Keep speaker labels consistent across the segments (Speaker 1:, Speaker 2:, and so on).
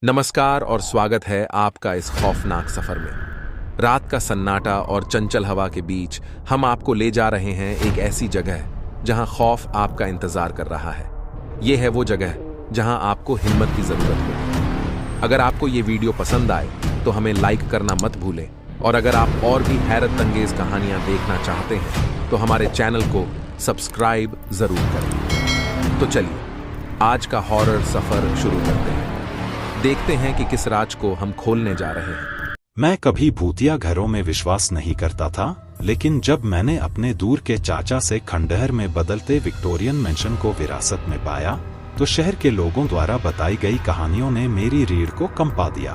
Speaker 1: नमस्कार और स्वागत है आपका इस खौफनाक सफर में। रात का सन्नाटा और चंचल हवा के बीच हम आपको ले जा रहे हैं एक ऐसी जगह जहां खौफ आपका इंतजार कर रहा है। ये है वो जगह जहां आपको हिम्मत की जरूरत होगी। अगर आपको ये वीडियो पसंद आए तो हमें लाइक करना मत भूलें, और अगर आप और भी हैरत अंगेज कहानियां देखना चाहते हैं तो हमारे चैनल को सब्सक्राइब जरूर करें। तो चलिए आज का हॉरर सफर शुरू करते हैं। देखते हैं कि किस राज को हम खोलने जा रहे हैं।
Speaker 2: मैं कभी भूतिया घरों में विश्वास नहीं करता था, लेकिन जब मैंने अपने दूर के चाचा से खंडहर में बदलते विक्टोरियन मैंशन को विरासत में पाया तो शहर के लोगों द्वारा बताई गई कहानियों ने मेरी रीढ़ को कंपा दिया।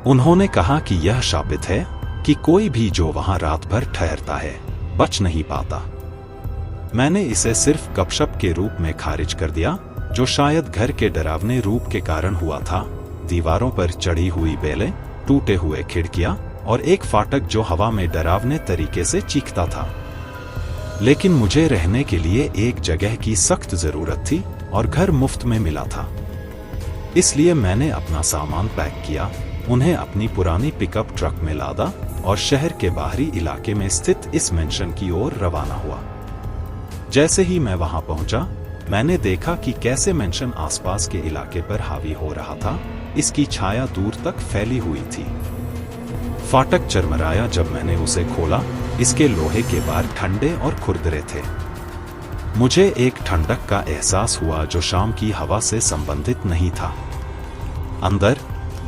Speaker 2: उन्होंने कहा कि यह शापित है कि कोई भी जो वहां रात भर ठहरता है बच नहीं पाता। मैंने इसे सिर्फ गपशप के रूप में खारिज कर दिया, जो शायद घर के डरावने रूप के कारण हुआ था। दीवारों पर चढ़ी हुई बेलें, टूटे हुए खिड़कियां और एक फाटक जो हवा में डरावने तरीके से चीखता था। लेकिन मुझे रहने के लिए एक जगह की सख्त जरूरत थी और घर मुफ्त में मिला था। इसलिए मैंने अपना सामान पैक किया, उन्हें अपनी पुरानी पिकअप ट्रक में लादा और शहर के बाहरी इलाके में स्थित इस मैंशन की ओर रवाना हुआ। जैसे ही मैं वहां पहुंचा, मैंने देखा कि कैसे मैंशन आसपास के इलाके पर हावी हो रहा था। इसकी छाया दूर तक फैली हुई थी। फाटक चरमराया जब मैंने उसे खोला। इसके लोहे के बार ठंडे और खुरदरे थे। मुझे एक ठंडक का एहसास हुआ जो शाम की हवा से संबंधित नहीं था। अंदर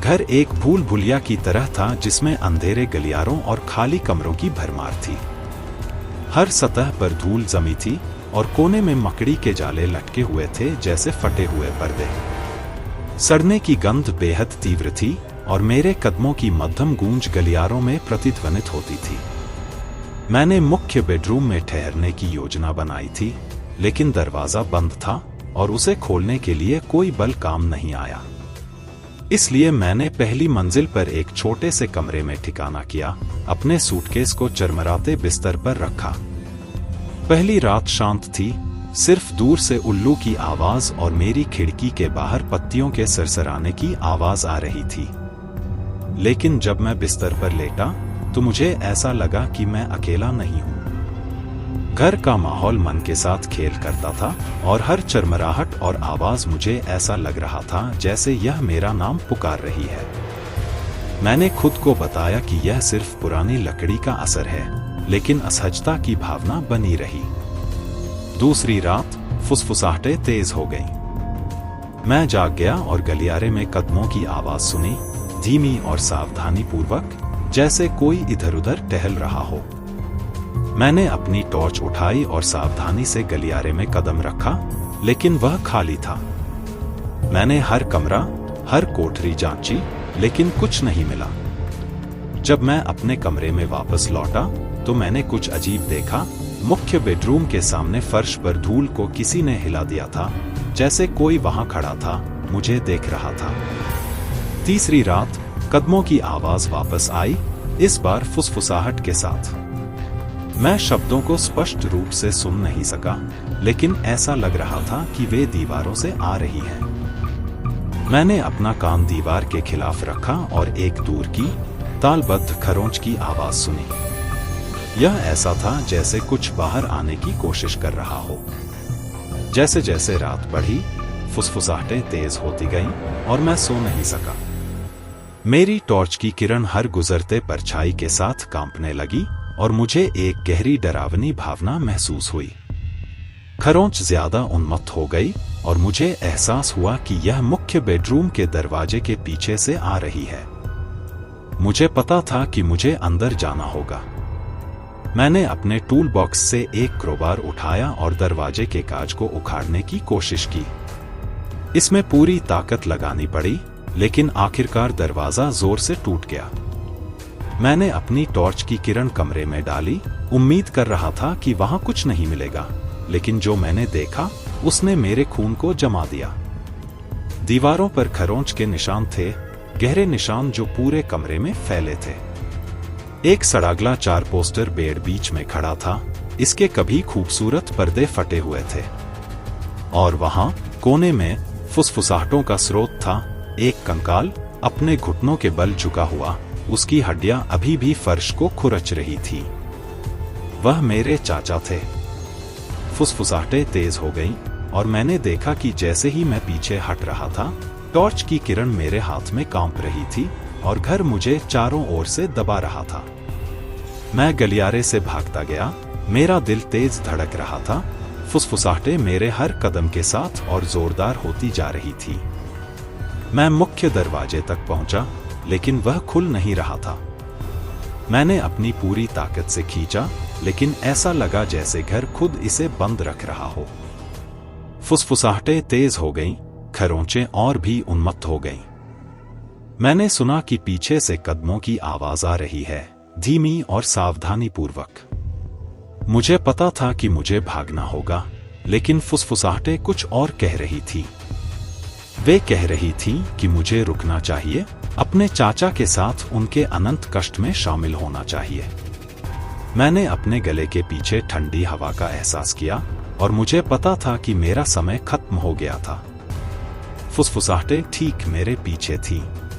Speaker 2: घर एक भूल भुलिया की तरह था, जिसमें अंधेरे गलियारों और खाली कमरों की भरमार थी। हर सतह पर धूल जमी थी और कोने में मकड़ी के जाले लटके हुए थे, जैसे फटे हुए पर्दे। सड़ने की गंध बेहद तीव्र थी और मेरे कदमों की मध्यम गूंज गलियारों में प्रतिध्वनित होती थी। मैंने मुख्य बेडरूम में ठहरने की योजना बनाई थी, लेकिन दरवाजा बंद था और उसे खोलने के लिए कोई बल काम नहीं आया। इसलिए मैंने पहली मंजिल पर एक छोटे से कमरे में ठिकाना किया, अपने सूटकेस को चरमराते बिस्तर पर रखा। पहली रात शांत थी, सिर्फ दूर से उल्लू की आवाज और मेरी खिड़की के बाहर पत्तियों के सरसराने की आवाज आ रही थी। लेकिन जब मैं बिस्तर पर लेटा तो मुझे ऐसा लगा कि मैं अकेला नहीं हूं। घर का माहौल मन के साथ खेल करता था और हर चरमराहट और आवाज मुझे ऐसा लग रहा था जैसे यह मेरा नाम पुकार रही है। मैंने खुद को बताया कि यह सिर्फ पुरानी लकड़ी का असर है, लेकिन असहजता की भावना बनी रही। दूसरी रात फुसफुसाहटें तेज हो गईं। मैं जाग गया और गलियारे में कदमों की आवाज सुनी, धीमी और सावधानी पूर्वक, जैसे कोई इधर उधर टहल रहा हो। मैंने अपनी टॉर्च उठाई और सावधानी से गलियारे में कदम रखा, लेकिन वह खाली था। मैंने हर कमरा, हर कोठरी जांची, लेकिन कुछ नहीं मिला। जब मैं अपने कमरे में वापस लौटा तो मैंने कुछ अजीब देखा। मुख्य बेडरूम के सामने फर्श पर धूल को किसी ने हिला दिया था, जैसे कोई वहां खड़ा था, मुझे देख रहा था। तीसरी रात कदमों की आवाज वापस आई, इस बार फुसफुसाहट के साथ। मैं शब्दों को स्पष्ट रूप से सुन नहीं सका, लेकिन ऐसा लग रहा था कि वे दीवारों से आ रही हैं। मैंने अपना कान दीवार के खिलाफ रखा और एक दूर की तालबद्ध खरोंच की आवाज सुनी। यह ऐसा था जैसे कुछ बाहर आने की कोशिश कर रहा हो। जैसे जैसे रात बढ़ी, फुसफुसाहटें तेज होती गईं और मैं सो नहीं सका। मेरी टॉर्च की किरण हर गुजरते परछाई के साथ कांपने लगी और मुझे एक गहरी डरावनी भावना महसूस हुई। खरोंच ज्यादा उन्मत्त हो गई और मुझे एहसास हुआ कि यह मुख्य बेडरूम के दरवाजे के पीछे से आ रही है। मुझे पता था कि मुझे अंदर जाना होगा। मैंने अपने टूल बॉक्स से एक क्रोबार उठाया और दरवाजे के कांच को उखाड़ने की कोशिश की। इसमें पूरी ताकत लगानी पड़ी, लेकिन आखिरकार दरवाजा जोर से टूट गया। मैंने अपनी टॉर्च की किरण कमरे में डाली, उम्मीद कर रहा था कि वहां कुछ नहीं मिलेगा, लेकिन जो मैंने देखा उसने मेरे खून को जमा दिया। दीवारों पर खरोंच के निशान थे, गहरे निशान जो पूरे कमरे में फैले थे। एक सड़ागला चार पोस्टर बेड बीच में खड़ा था, इसके कभी खूबसूरत पर्दे फटे हुए थे और वहां कोने में फुसफुसाहटों का स्रोत था, एक कंकाल अपने घुटनों के बल झुका हुआ, उसकी हड्डियां अभी भी फर्श को खुरच रही थी। वह मेरे चाचा थे। फुसफुसाहटें तेज हो गईं और मैंने देखा कि जैसे ही मैं पीछे हट रहा था, टॉर्च की किरण मेरे हाथ में कांप रही थी और घर मुझे चारों ओर से दबा रहा था। मैं गलियारे से भागता गया, मेरा दिल तेज धड़क रहा था। फुसफुसाहटें मेरे हर कदम के साथ और जोरदार होती जा रही थी। मैं मुख्य दरवाजे तक पहुंचा, लेकिन वह खुल नहीं रहा था। मैंने अपनी पूरी ताकत से खींचा, लेकिन ऐसा लगा जैसे घर खुद इसे बंद रख रहा हो। फुसफुसाहटें तेज हो गईं, खरोंचें और भी उन्मत्त हो गईं। मैंने सुना कि पीछे से कदमों की आवाज आ रही है, धीमी और सावधानीपूर्वक। मुझे पता था कि मुझे भागना होगा, लेकिन फुसफुसाहटें कुछ और कह रही थी। वे कह रही थीं कि मुझे रुकना चाहिए, अपने चाचा के साथ उनके अनंत कष्ट में शामिल होना चाहिए। मैंने अपने गले के पीछे ठंडी हवा का एहसास किया और मुझे पता था कि मेरा समय खत्म हो गया था। फुसफुसाहटें ठीक मेरे पीछे थीं।